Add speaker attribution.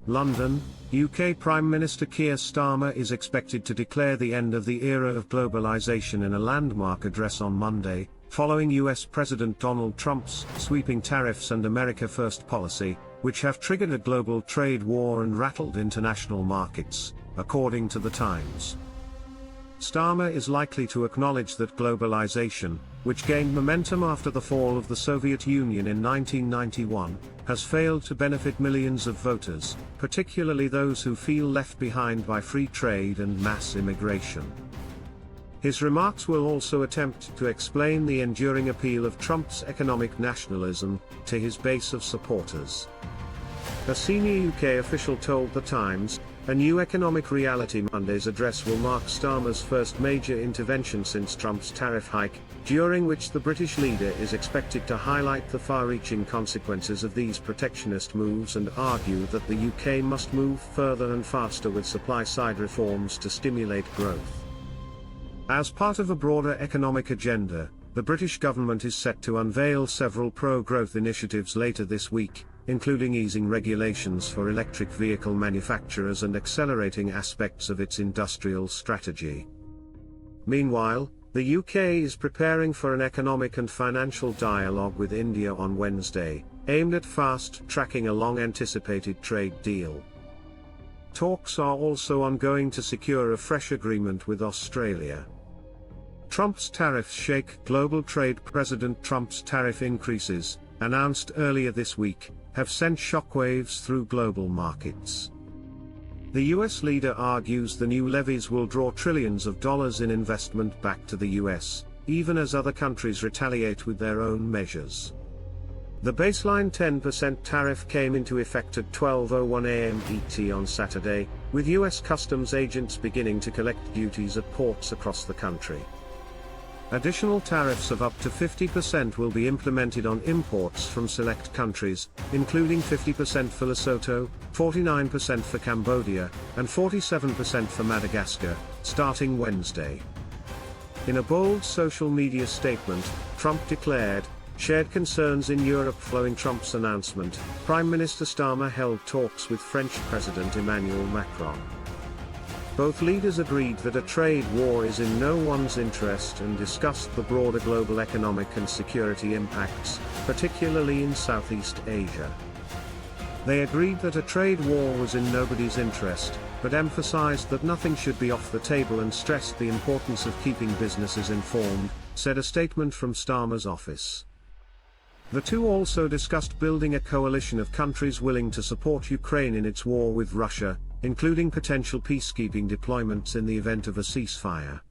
Speaker 1: London, UK Prime Minister Keir Starmer is expected to declare the end of the era of globalisation in a landmark address on Monday, following US President Donald Trump's sweeping tariffs and America First policy, which have triggered a global trade war and rattled international markets, according to The Times. Starmer is likely to acknowledge that globalization, which gained momentum after the fall of the Soviet Union in 1991, has failed to benefit millions of voters, particularly those who feel left behind by free trade and mass immigration. His remarks will also attempt to explain the enduring appeal of Trump's economic nationalism to his base of supporters. A senior UK official told The Times, "A new economic reality." Monday's address will mark Starmer's first major intervention since Trump's tariff hike, during which the British leader is expected to highlight the far-reaching consequences of these protectionist moves and argue that the UK must move further and faster with supply-side reforms to stimulate growth. As part of a broader economic agenda, the British government is set to unveil several pro-growth initiatives later this week, including easing regulations for electric vehicle manufacturers and accelerating aspects of its industrial strategy. Meanwhile, the UK is preparing for an economic and financial dialogue with India on Wednesday, aimed at fast-tracking a long-anticipated trade deal. Talks are also ongoing to secure a fresh agreement with Australia. Trump's tariffs shake global trade. President Trump's tariff increases, announced earlier this week, have sent shockwaves through global markets. The US leader argues the new levies will draw trillions of dollars in investment back to the US, even as other countries retaliate with their own measures. The baseline 10% tariff came into effect at 12:01 a.m. ET on Saturday, with US customs agents beginning to collect duties at ports across the country. Additional tariffs of up to 50% will be implemented on imports from select countries, including 50% for Lesotho, 49% for Cambodia, and 47% for Madagascar, starting Wednesday. In a bold social media statement, Trump declared, "Shared concerns in Europe." Following Trump's announcement, Prime Minister Starmer held talks with French President Emmanuel Macron. Both leaders agreed that a trade war is in no one's interest and discussed the broader global economic and security impacts, particularly in Southeast Asia. They agreed that a trade war was in nobody's interest, but emphasized that nothing should be off the table and stressed the importance of keeping businesses informed, said a statement from Starmer's office. The two also discussed building a coalition of countries willing to support Ukraine in its war with Russia, including potential peacekeeping deployments in the event of a ceasefire.